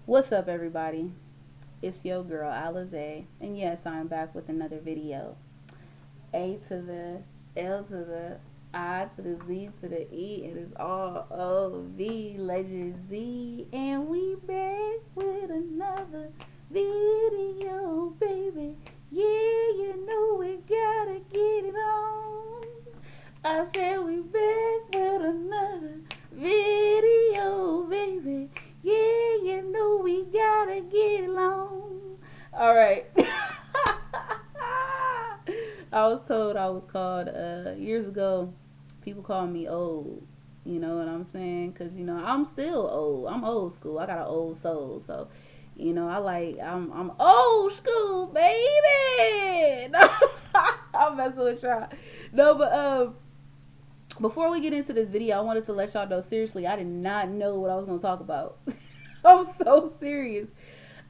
What's up, everybody? It's your girl, Alize, and yes, I'm back with another video. A to the L to the I to the Z to the E, it is all O-V, Legend Z, and we back with another video, baby. Yeah, you know we gotta get it on. I said we back with another video, baby. Yeah, you know we gotta get along. All right. I was told I was called years ago. People call me old. You know what I'm saying? Cause I'm still old. I'm old school. I got an old soul. So, I'm old school, baby. No, I'm messing with y'all. No, but before we get into this video, I wanted to let y'all know seriously, I did not know what I was going to talk about. I'm so serious.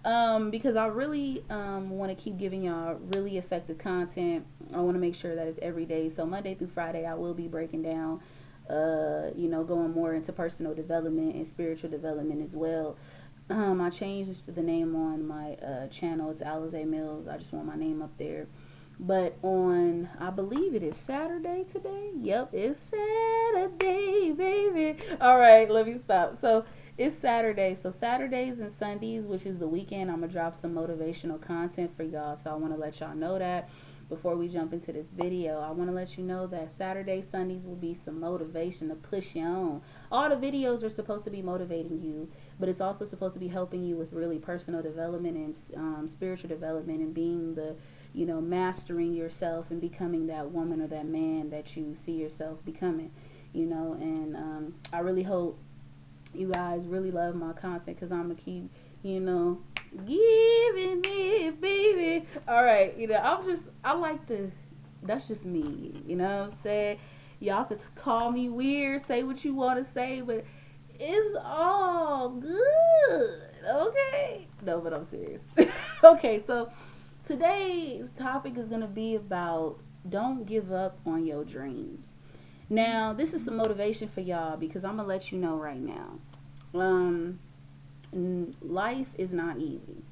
Because I really want to keep giving y'all really effective content. I want to make sure that it's every day. So Monday through Friday, I will be breaking down, going more into personal development and spiritual development as well. I changed the name on my channel. It's Alize Mills. I just want my name up there. But on, I believe it is Saturday today. Yep, it's Saturday, baby. All right, let me stop. So it's Saturday. So Saturdays and Sundays, which is the weekend, I'm going to drop some motivational content for y'all. So I want to let y'all know that before we jump into this video. I want to let you know that Saturday, Sundays will be some motivation to push you on. All the videos are supposed to be motivating you, but it's also supposed to be helping you with really personal development and spiritual development and being the mastering yourself and becoming that woman or that man that you see yourself becoming, and I really hope you guys really love my content because I'm going to keep, giving it, baby. All right, I like the, that's just me, you know what I'm saying? Y'all could call me weird, say what you want to say, but it's all good, okay? No, but I'm serious. Okay, so today's topic is going to be about don't give up on your dreams. Now, this is some motivation for y'all because I'm going to let you know right now. Um, Life is not easy.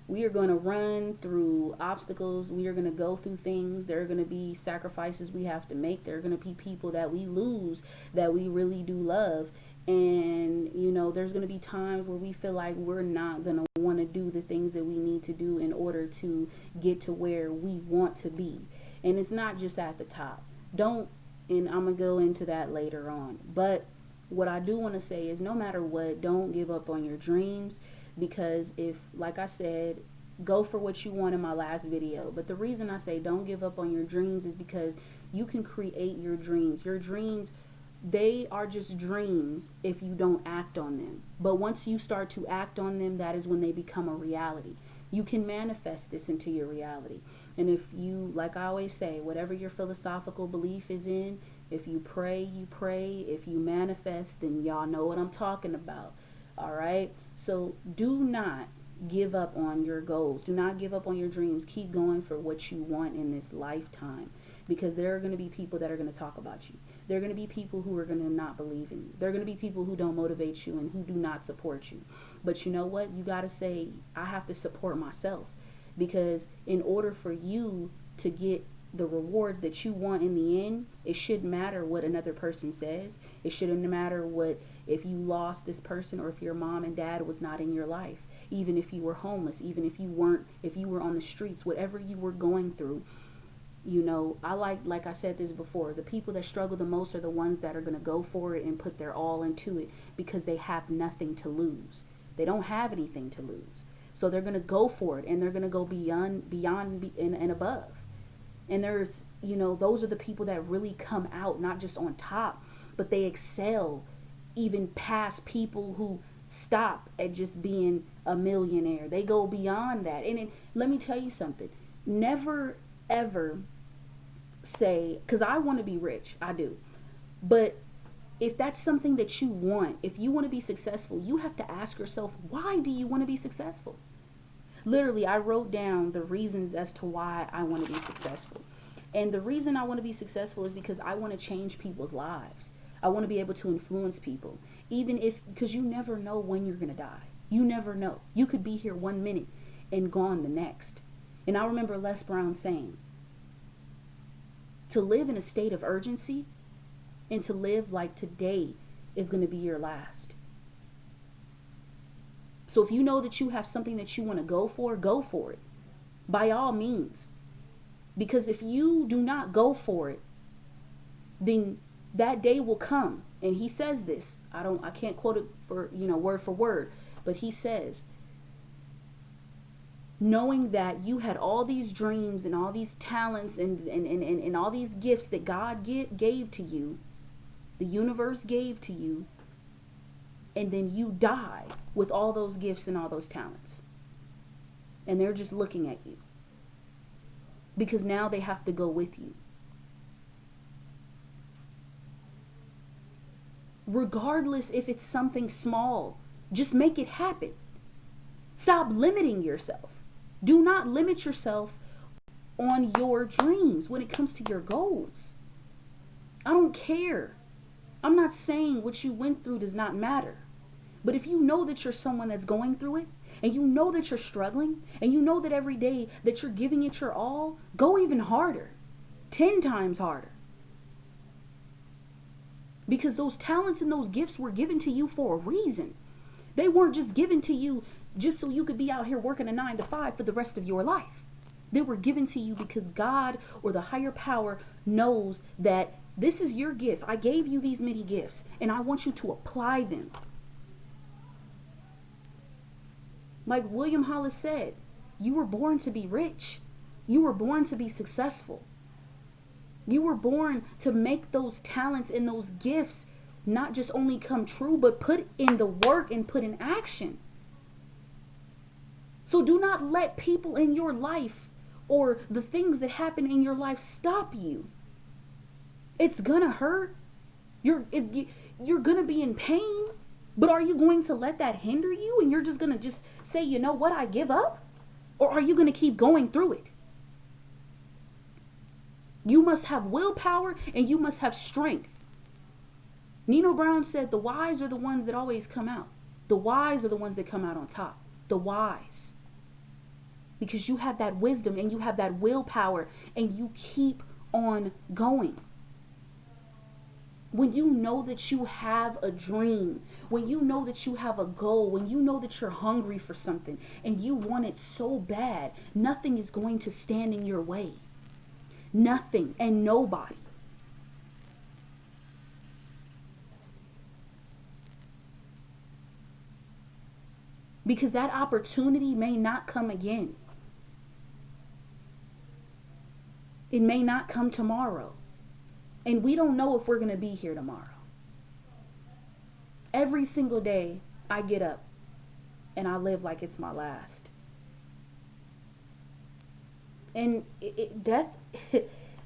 We are going to run through obstacles. We are going to go through things. There are going to be sacrifices we have to make. There are going to be people that we lose that we really do love. And, there's going to be times where we feel like we're not going to want to do the things that we need to do in order to get to where we want to be. And it's not just at the top. Don't, and I'm going to go into that later on. But what I do want to say is no matter what, don't give up on your dreams because if, like I said, go for what you want in my last video. But the reason I say don't give up on your dreams is because you can create your dreams. Your dreams, they are just dreams if you don't act on them. But once you start to act on them, that is when they become a reality. You can manifest this into your reality. And if you, like I always say, whatever your philosophical belief is in, if you pray, you pray. If you manifest, then y'all know what I'm talking about. All right? So do not give up on your goals. Do not give up on your dreams. Keep going for what you want in this lifetime because there are going to be people that are going to talk about you. There are going to be people who are going to not believe in you. There are going to be people who don't motivate you and who do not support you. But you know what? You got to say, I have to support myself because in order for you to get the rewards that you want in the end, it shouldn't matter what another person says. It shouldn't matter what if you lost this person or if your mom and dad was not in your life. Even if you were homeless, even if you weren't, if you were on the streets, whatever you were going through, I like I said this before, the people that struggle the most are the ones that are going to go for it and put their all into it because they have nothing to lose. They don't have anything to lose. So they're going to go for it and they're going to go beyond and above. And there's, those are the people that really come out not just on top, but they excel even past people who stop at just being a millionaire. They go beyond that. And let me tell you something. Never ever say, because I want to be rich. I do. But if that's something that you want, if you want to be successful, you have to ask yourself, why do you want to be successful? Literally, I wrote down the reasons as to why I want to be successful. And the reason I want to be successful is because I want to change people's lives. I want to be able to influence people. Even if, because you never know when you're going to die. You never know. You could be here 1 minute and gone the next. And I remember Les Brown saying, to live in a state of urgency and to live like today is going to be your last. So if you know that you have something that you want to go for it. By all means. Because if you do not go for it, then that day will come. And he says this. I can't quote it for, word for word, but he says, knowing that you had all these dreams and all these talents and all these gifts that God gave to you, the universe gave to you, and then you die with all those gifts and all those talents. And they're just looking at you. Because now they have to go with you. Regardless if it's something small, just make it happen. Stop limiting yourself. Do not limit yourself on your dreams when it comes to your goals. I don't care. I'm not saying what you went through does not matter. But if you know that you're someone that's going through it, and you know that you're struggling, and you know that every day that you're giving it your all, go even harder. 10 times harder. Because those talents and those gifts were given to you for a reason. They weren't just given to you just so you could be out here working a 9 to 5 for the rest of your life. They were given to you because God or the higher power knows that this is your gift. I gave you these many gifts, and I want you to apply them. Like William Hollis said, you were born to be rich. You were born to be successful. You were born to make those talents and those gifts not just only come true, but put in the work and put in action. So do not let people in your life or the things that happen in your life stop you. It's gonna hurt. You're gonna be in pain. But are you going to let that hinder you and you're just gonna just say, you know what, I give up? Or are you gonna keep going through it? You must have willpower and you must have strength. Nino Brown said the wise are the ones that always come out. The wise are the ones that come out on top. The wise. Because you have that wisdom and you have that willpower and you keep on going. When you know that you have a dream, when you know that you have a goal, when you know that you're hungry for something and you want it so bad, nothing is going to stand in your way. Nothing and nobody. Because that opportunity may not come again. It may not come tomorrow. And we don't know if we're going to be here tomorrow. Every single day I get up and I live like it's my last. And death,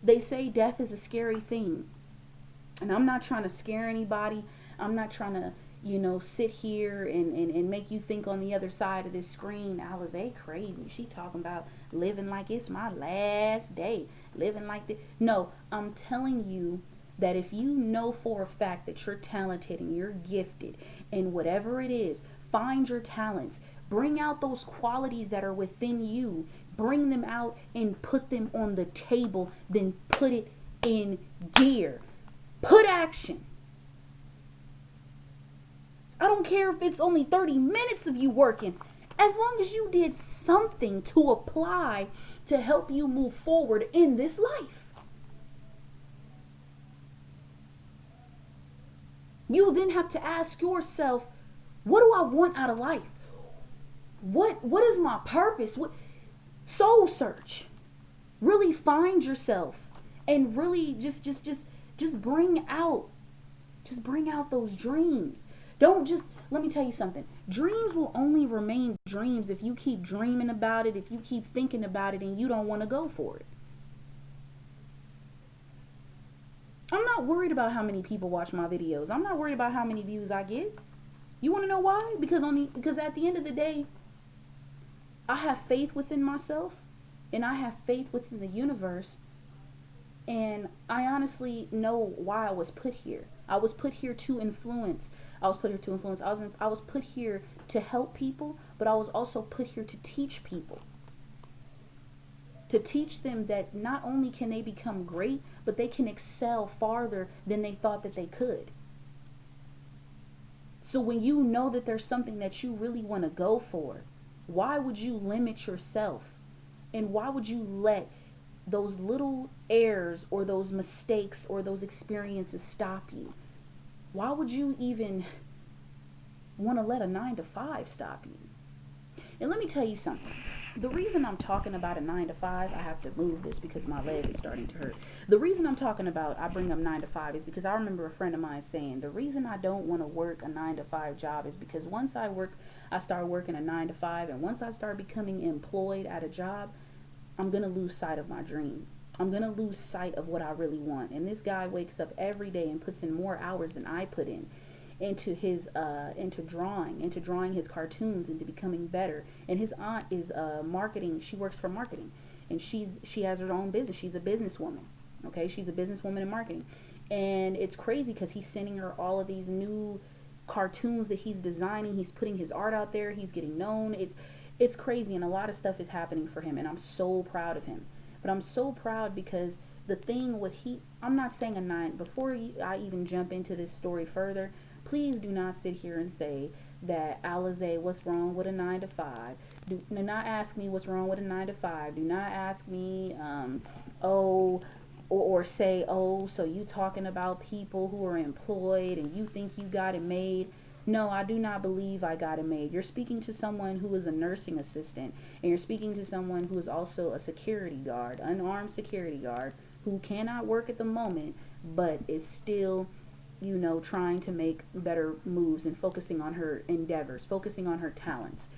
they say death is a scary thing. And I'm not trying to scare anybody. I'm not trying to, sit here and make you think on the other side of this screen, Alizé crazy. She talking about living like it's my last day. Living like this. No, I'm telling you that if you know for a fact that you're talented and you're gifted and whatever it is, find your talents. Bring out those qualities that are within you. Bring them out and put them on the table. Then put it in gear. Put action. I don't care if it's only 30 minutes of you working. As long as you did something to apply to help you move forward in this life. You then have to ask yourself, what do I want out of life? What is my purpose? Soul search. Really find yourself and really just bring out those dreams. Let me tell you something. Dreams will only remain dreams if you keep dreaming about it, if you keep thinking about it and you don't want to go for it. I'm not worried about how many people watch my videos. I'm not worried about how many views I get. You want to know why? Because at the end of the day, I have faith within myself and I have faith within the universe. And I honestly know why I was put here. I was put here to influence. I was put here to help people, but I was also put here to teach people. To teach them that not only can they become great, but they can excel farther than they thought that they could. So when you know that there's something that you really want to go for, why would you limit yourself? And why would you let those little errors or those mistakes or those experiences stop you? Why would you even want to let a 9 to 5 stop you? And let me tell you something. The reason I'm talking about a 9 to 5, I have to move this because my leg is starting to hurt. The reason I'm talking about, I bring up 9 to 5 is because I remember a friend of mine saying, the reason I don't want to work a 9 to 5 job is because once I start working a 9 to 5, and once I start becoming employed at a job, I'm going to lose sight of my dream. I'm going to lose sight of what I really want. And this guy wakes up every day and puts in more hours than I put in into his into drawing his cartoons, into becoming better. And his aunt is marketing. She works for marketing, and she has her own business. She's a businesswoman. Okay, she's a businesswoman in marketing, and it's crazy because he's sending her all of these new cartoons that he's designing. He's putting his art out there. He's getting known. It's crazy, and a lot of stuff is happening for him, and I'm so proud of him. But I'm so proud because the thing with I'm not saying a 9. Before I even jump into this story further, please do not sit here and say that, Alize, what's wrong with a 9 to 5? Do not ask me what's wrong with a 9 to 5. Do not ask me, or say, oh, so you talking about people who are employed and you think you got it made. No, I do not believe I got it made. You're speaking to someone who is a nursing assistant, and you're speaking to someone who is also a security guard, unarmed security guard, who cannot work at the moment, but is still, trying to make better moves and focusing on her endeavors, focusing on her talents.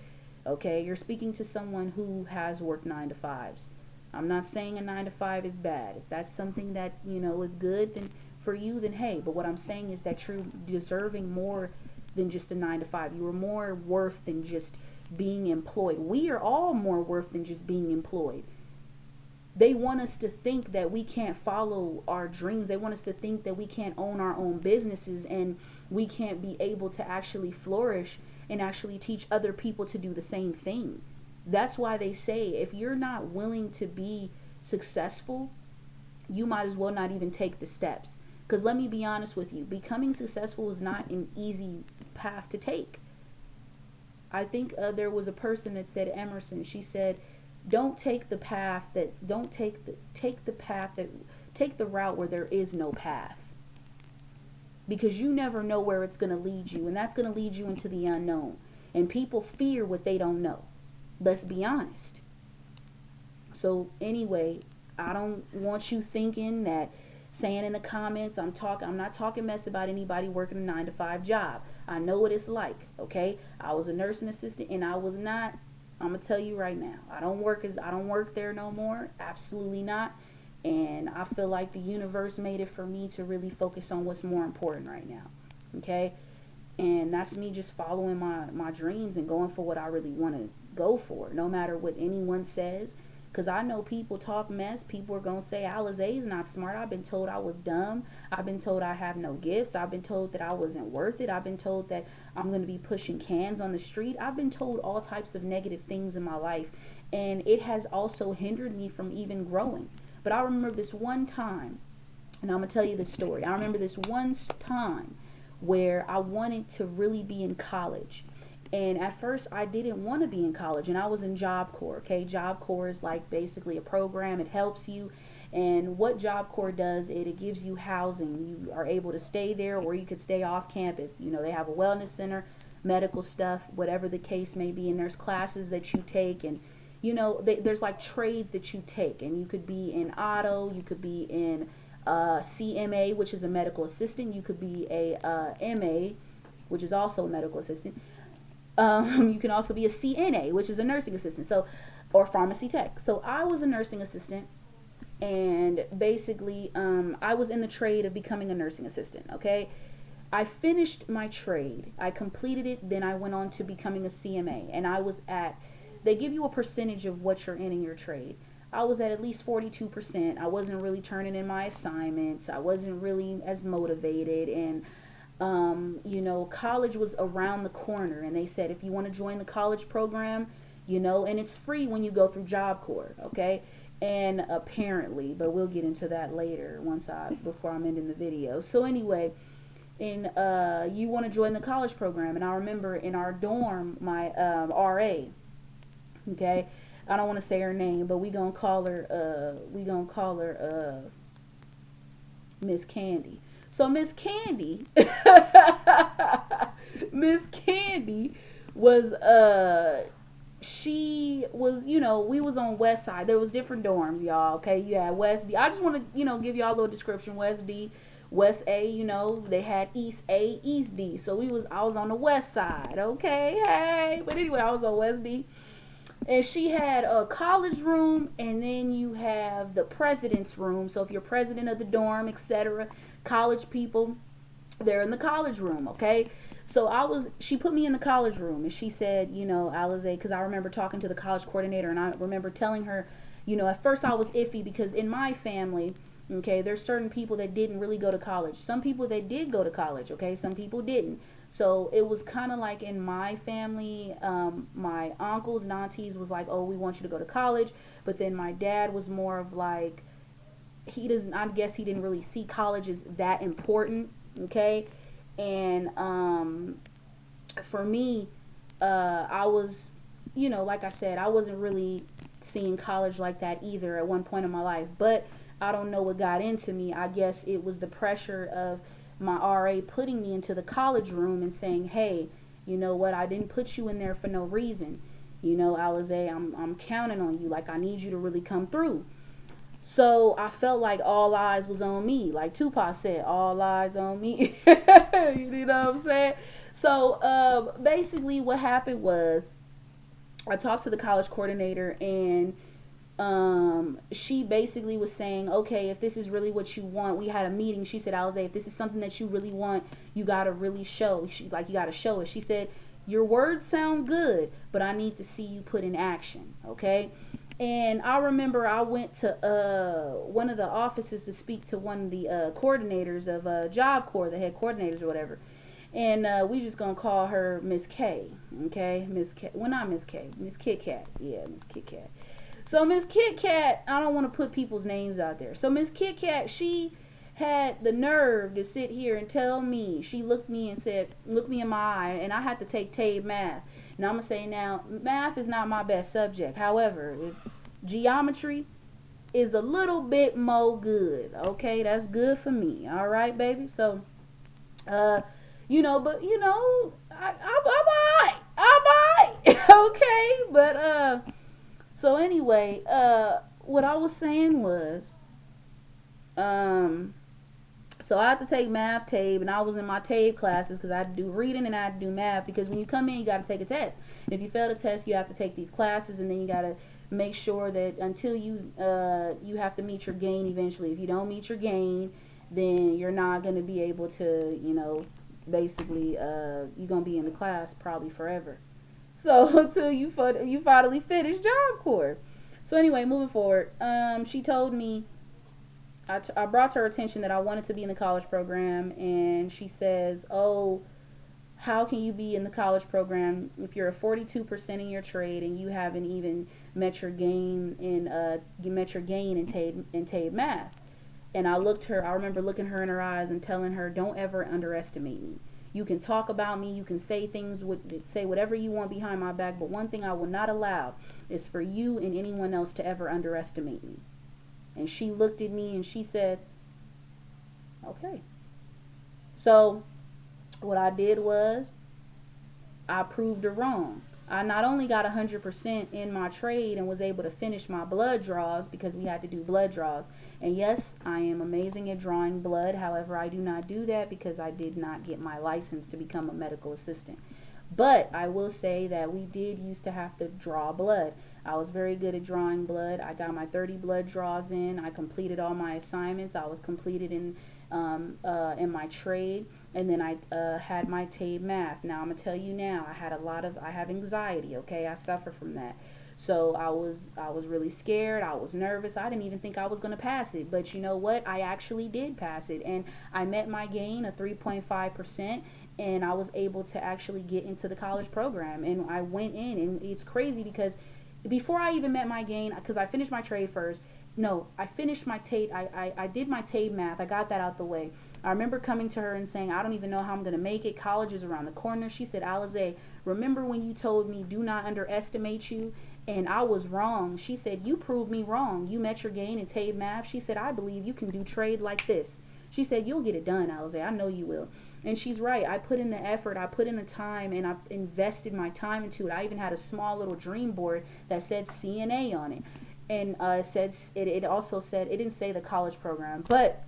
Okay, you're speaking to someone who has worked 9 to 5s. I'm not saying a 9 to 5 is bad. If that's something that, is good, then for you, then hey. But what I'm saying is that you're deserving more than just a 9 to 5. You are more worth than just being employed. We are all more worth than just being employed. They want us to think that we can't follow our dreams. They want us to think that we can't own our own businesses, and we can't be able to actually flourish and actually teach other people to do the same thing. That's why they say if you're not willing to be successful, you might as well not even take the steps. Because let me be honest with you, becoming successful is not an easy path to take. I think there was a person that said, Emerson, she said, take the route where there is no path. Because you never know where it's going to lead you, and that's going to lead you into the unknown. And people fear what they don't know. Let's be honest. So anyway, I don't want you thinking that saying in the comments, I'm not talking mess about anybody working a 9 to 5 job. I know what it's like, okay? I was a nursing assistant, and I'm gonna tell you right now, I don't work there no more. Absolutely not. And I feel like the universe made it for me to really focus on what's more important right now. Okay? And that's me just following my dreams and going for what I really want to go for, no matter what anyone says. Because I know people talk mess. People are going to say, Alize is not smart. I've been told I was dumb. I've been told I have no gifts. I've been told that I wasn't worth it. I've been told that I'm going to be pushing cans on the street. I've been told all types of negative things in my life. And it has also hindered me from even growing. But I remember this one time, and I'm going to tell you this story. I remember this one time where I wanted to really be in college. And at first I didn't want to be in college, and I was in Job Corps. Okay, Job Corps is like basically a program. It helps you. And what Job Corps does, it gives you housing. You are able to stay there, or you could stay off campus. They have a wellness center, medical stuff, whatever the case may be. And there's classes that you take, and there's like trades that you take, and you could be in auto, you could be in CMA, which is a medical assistant. You could be a MA, which is also a medical assistant. You can also be a CNA, which is a nursing assistant, or pharmacy tech. So I was a nursing assistant, and basically I was in the trade of becoming a nursing assistant. Okay, I finished my trade, I completed it, then I went on to becoming a CMA, and they give you a percentage of what you're in your trade. I was at least 42%. I wasn't really turning in my assignments. I wasn't really as motivated, and College was around the corner, and they said if you want to join the college program, and it's free when you go through Job Corps, okay? And apparently, but we'll get into that later before I'm ending the video. So anyway, and you want to join the college program, and I remember in our dorm, my RA, okay, I don't want to say her name, but we gonna call her Miss Candy. So Miss Candy, Miss Candy was she was, we was on West Side. There was different dorms, y'all. Okay, you had West D. I just want to, give y'all a little description. West D, West A. They had East A, East D. So I was on the West Side. Okay, hey. But anyway, I was on West D, and she had a college room, and then you have the president's room. So if you're president of the dorm, etc., college people, they're in the college room. Okay. So she put me in the college room, and she said, Alize, because I remember talking to the college coordinator, and I remember telling her, at first I was iffy because in my family, okay, there's certain people that didn't really go to college. Some people that did go to college, okay, some people didn't. So it was kind of like in my family, my uncles and aunties was like, oh, we want you to go to college. But then my dad was more of like, I guess he didn't really see college as that important, okay? And for me, I was, like I said, I wasn't really seeing college like that either at one point in my life. But I don't know what got into me. I guess it was the pressure of my RA putting me into the college room and saying, hey, you know what, I didn't put you in there for no reason. Alize, I'm counting on you. Like, I need you to really come through. So I felt like all eyes was on me. Like Tupac said, all eyes on me. You know what I'm saying? So basically what happened was I talked to the college coordinator, and she basically was saying, okay, if this is really what you want, we had a meeting. She said, Alize, if this is something that you really want, you got to really show. You got to show it. She said, your words sound good, but I need to see you put in action. Okay. And I remember I went to one of the offices to speak to one of the coordinators of Job Corps, the head coordinators or whatever. And we just going to call her Miss K, okay? Miss K. Well, not Miss K. Miss Kit Kat. Yeah, Miss Kit Kat. So Miss Kit Kat, I don't want to put people's names out there. So Miss Kit Kat, she had the nerve to sit here and tell me, she looked me and said, look me in my eye, and I had to take TABE math. And I'm going to say now, math is not my best subject. However, geometry is a little bit more good. Okay, that's good for me. All right, baby. So, I'm alright. Okay, but so anyway, what I was saying was, so I had to take math TABE, and I was in my TABE classes because I had to do reading and I had to do math, because when you come in, you got to take a test. And if you fail the test, you have to take these classes, and then you got to make sure that until you have to meet your gain eventually. If you don't meet your gain, then you're not going to be able to, basically, you're going to be in the class probably forever. So until you finally finish Job Corps. So anyway, moving forward, she told me, I brought to her attention that I wanted to be in the college program, and she says, oh, how can you be in the college program if you're a 42% in your trade and you haven't even met your gain in TABE math? And I remember looking her in her eyes and telling her, don't ever underestimate me. You can talk about me, you can say say whatever you want behind my back, but one thing I will not allow is for you and anyone else to ever underestimate me. And she looked at me and she said, okay. So what I did was I proved her wrong. I not only got 100% in my trade and was able to finish my blood draws, because we had to do blood draws. And yes, I am amazing at drawing blood. However, I do not do that because I did not get my license to become a medical assistant. But I will say that we did used to have to draw blood. I was very good at drawing blood. I got my 30 blood draws in. I completed all my assignments. I was completed in my trade. And then I had my TABE math. Now I'm gonna tell you now, I have anxiety. Okay, I suffer from that. So I was really scared. I was nervous. I didn't even think I was gonna pass it. But you know what? I actually did pass it, and I met my gain of 3.5%, and I was able to actually get into the college program. And I went in, and it's crazy because before I even met my gain, because I finished my trade first. No, I finished my TABE. I did my TABE math. I got that out the way. I remember coming to her and saying, I don't even know how I'm going to make it. College is around the corner. She said, Alize, remember when you told me do not underestimate you? And I was wrong. She said, you proved me wrong. You met your gain in TABE math. She said, I believe you can do trade like this. She said, you'll get it done, Alize. I know you will. And she's right. I put in the effort. I put in the time, and I invested my time into it. I even had a small little dream board that said CNA on it. And it also said, it didn't say the college program, but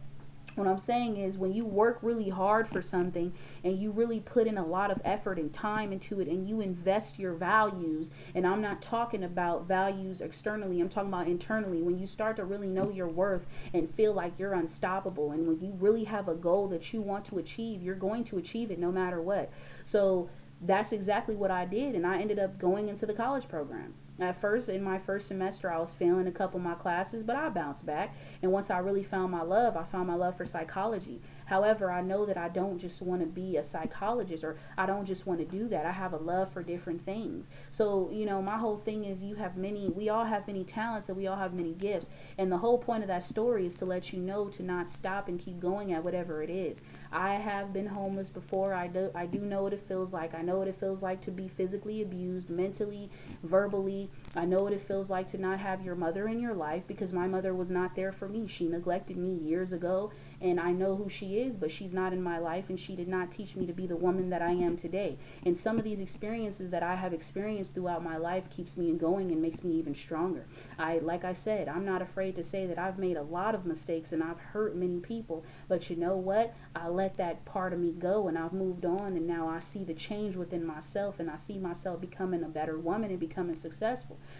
what I'm saying is when you work really hard for something and you really put in a lot of effort and time into it and you invest your values, and I'm not talking about values externally, I'm talking about internally, when you start to really know your worth and feel like you're unstoppable, and when you really have a goal that you want to achieve, you're going to achieve it no matter what. So that's exactly what I did, and I ended up going into the college program. At first, in my first semester, I was failing a couple of my classes, but I bounced back. And once I really found my love, I found my love for psychology. However, I know that I don't just want to be a psychologist, or I don't just want to do that. I have a love for different things. So, my whole thing is we all have many talents, and we all have many gifts. And the whole point of that story is to let you know to not stop and keep going at whatever it is. I have been homeless before. I do know what it feels like. I know what it feels like to be physically abused, mentally, verbally. I know what it feels like to not have your mother in your life, because my mother was not there for me. She neglected me years ago, and I know who she is, but she's not in my life, and she did not teach me to be the woman that I am today. And some of these experiences that I have experienced throughout my life keeps me going and makes me even stronger. Like I said, I'm not afraid to say that I've made a lot of mistakes and I've hurt many people, but you know what? I let that part of me go, and I've moved on, and now I see the change within myself, and I see myself becoming a better woman and becoming successful.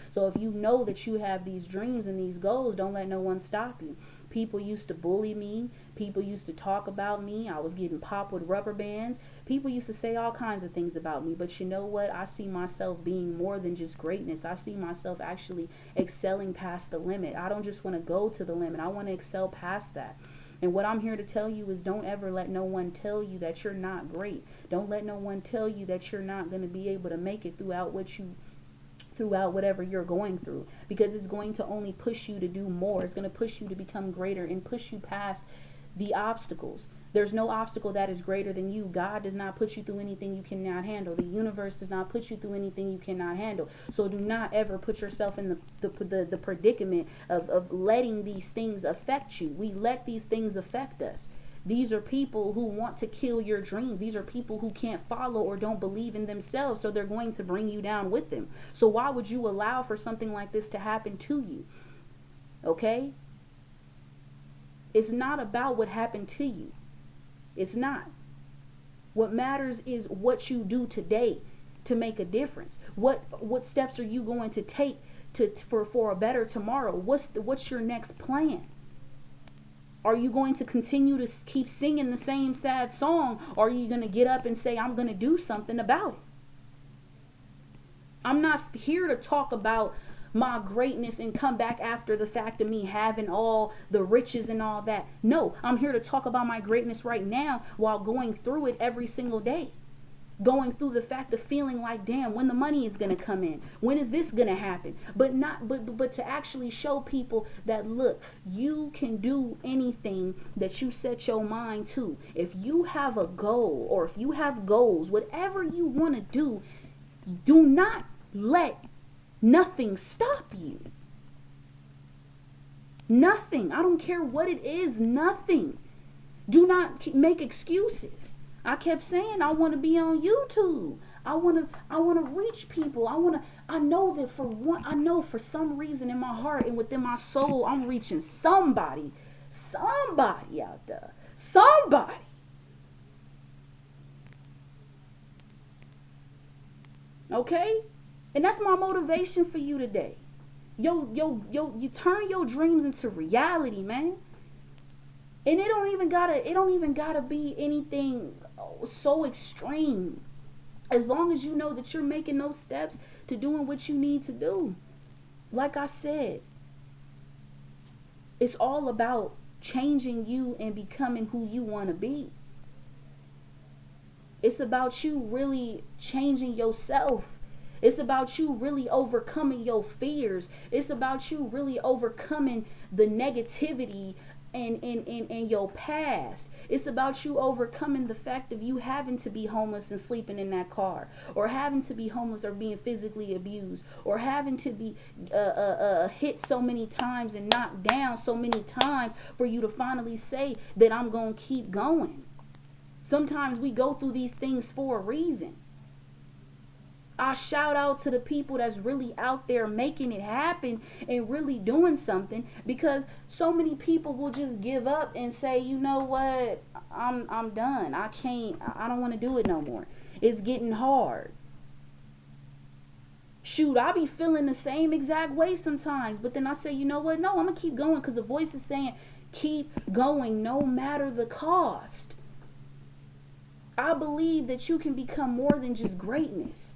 So if you know that you have these dreams and these goals, don't let no one stop you. People used to bully me. People used to talk about me. I was getting popped with rubber bands. People used to say all kinds of things about me. But you know what? I see myself being more than just greatness. I see myself actually excelling past the limit. I don't just want to go to the limit. I want to excel past that. And what I'm here to tell you is, don't ever let no one tell you that you're not great. Don't let no one tell you that you're not going to be able to make it throughout whatever you're going through, because it's going to only push you to do more. It's going to push you to become greater and push you past the obstacles. There's no obstacle that is greater than you. God does not put you through anything you cannot handle. The universe does not put you through anything you cannot handle. So do not ever put yourself in the predicament of letting these things affect you. We let these things affect us. These are people who want to kill your dreams. These are people who can't follow or don't believe in themselves, so they're going to bring you down with them. So why would you allow for something like this to happen to you? Okay? It's not about what happened to you. It's not. What matters is what you do today to make a difference. What steps are you going to take for a better tomorrow? What's your next plan? Are you going to continue to keep singing the same sad song? Or are you going to get up and say, I'm going to do something about it? I'm not here to talk about my greatness and come back after the fact of me having all the riches and all that. No, I'm here to talk about my greatness right now while going through it every single day. Going through the fact of feeling like, damn, when the money is going to come in, when is this going to happen? But to actually show people that, look, you can do anything that you set your mind to. If you have a goal, or if you have goals, whatever you want to do not let nothing stop you. Nothing. I don't care what it is. Nothing. Do not make excuses. I kept saying I want to be on YouTube. I want to reach people. I know for some reason in my heart and within my soul, I'm reaching somebody out there. Somebody. Okay? And that's my motivation for you today. You turn your dreams into reality, man. And it don't even gotta be anything so extreme. As long as you know that you're making those steps to doing what you need to do. Like I said, it's all about changing you and becoming who you want to be. It's about you really changing yourself. It's about you really overcoming your fears. It's about you really overcoming the negativity in your past. It's about you overcoming the fact of you having to be homeless and sleeping in that car, or having to be homeless or being physically abused, or having to be hit so many times and knocked down so many times for you to finally say that I'm going to keep going. Sometimes we go through these things for a reason. I shout out to the people that's really out there making it happen and really doing something, because so many people will just give up and say, you know what, I'm done. I don't want to do it no more. It's getting hard. Shoot, I be feeling the same exact way sometimes, but then I say, you know what, no, I'm going to keep going, because the voice is saying keep going no matter the cost. I believe that you can become more than just greatness.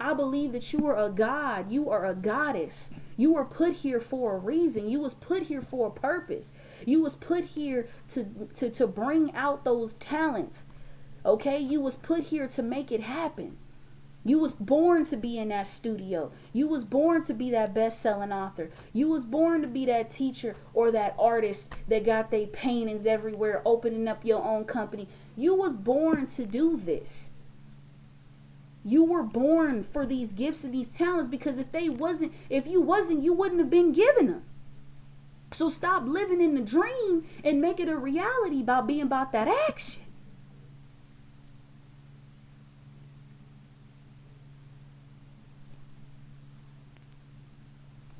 I believe that you are a god. You are a goddess. You were put here for a reason. You was put here for a purpose. You was put here to bring out those talents. Okay? You was put here to make it happen. You was born to be in that studio. You was born to be that best-selling author. You was born to be that teacher or that artist that got their paintings everywhere, opening up your own company. You was born to do this. You were born for these gifts and these talents, because if you wasn't, you wouldn't have been given them. So stop living in the dream and make it a reality by being about that action.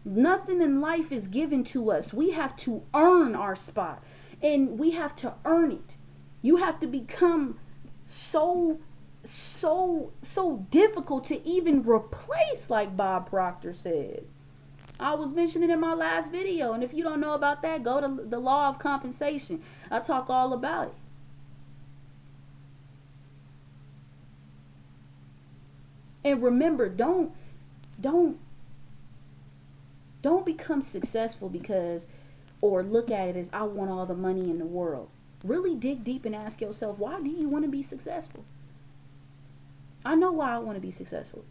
Nothing in life is given to us. We have to earn our spot, and we have to earn it. You have to become so difficult to even replace, like Bob Proctor said. I was mentioning in my last video, and if you don't know about that, go to the Law of Compensation. I talk all about it. And remember, don't become successful because, or look at it as, I want all the money in the world. Really dig deep and ask yourself, why do you want to be successful? I know why I want to be successful.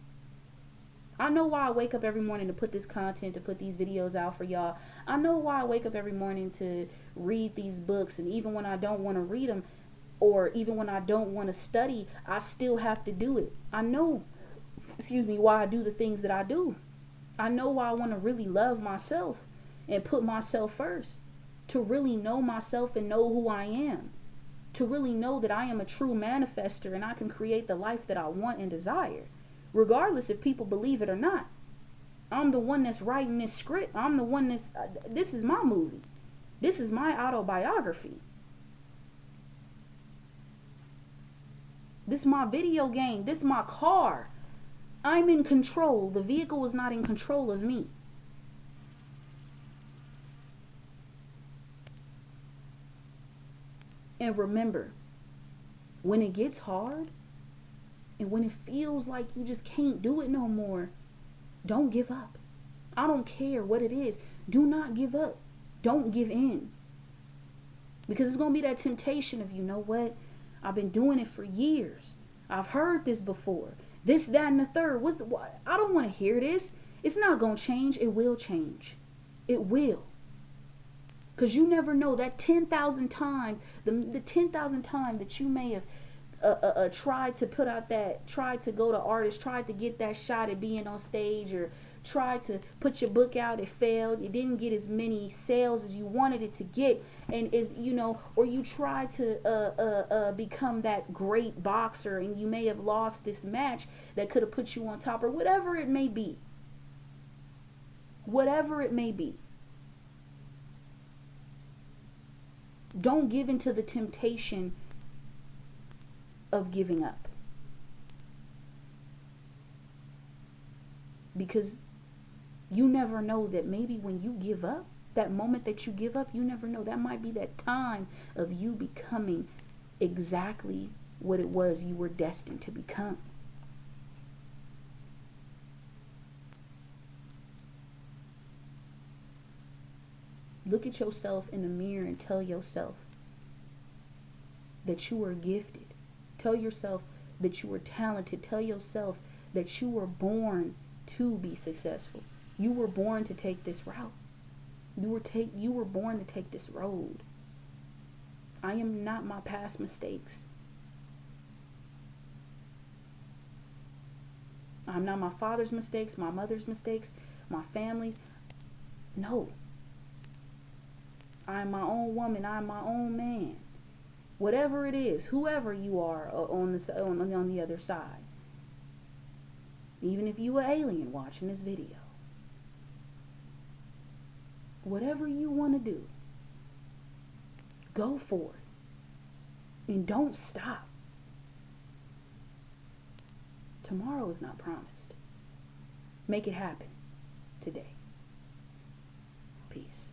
I know why I wake up every morning to put this content, to put these videos out for y'all. I know why I wake up every morning to read these books, and even when I don't want to read them, or even when I don't want to study, I still have to do it. I know, why I do the things that I do. I know why I want to really love myself and put myself first, to really know myself and know who I am, to really know that I am a true manifester and I can create the life that I want and desire, regardless if people believe it or not. I'm the one that's writing this script. I'm the one this is my movie. This is my autobiography. This is my video game. This is my car. I'm in control. The vehicle is not in control of me. And remember, when it gets hard and when it feels like you just can't do it no more, don't give up. I don't care what it is. Do not give up. Don't give in. Because it's going to be that temptation of, you know what? I've been doing it for years. I've heard this before. This, that, and the third. I don't want to hear this. It's not going to change. It will change. It will. Because you never know, that 10,000 times, the 10,000 times that you may have tried to put out that, tried to go to artists, tried to get that shot at being on stage, or tried to put your book out, it failed, it didn't get as many sales as you wanted it to get, and or you tried to become that great boxer, and you may have lost this match that could have put you on top, or whatever it may be. Whatever it may be. Don't give in to the temptation of giving up. Because you never know that maybe when you give up, that moment that you give up, you never know. That might be that time of you becoming exactly what it was you were destined to become. Look at yourself in the mirror and tell yourself that you are gifted. Tell yourself that you are talented. Tell yourself that you were born to be successful. You were born to take this route. You were born to take this road. I am not my past mistakes. I'm not my father's mistakes, my mother's mistakes, my family's. No. I'm my own woman. I'm my own man. Whatever it is, whoever you are on the other side. Even if you an alien watching this video. Whatever you want to do, go for it. And don't stop. Tomorrow is not promised. Make it happen today. Peace.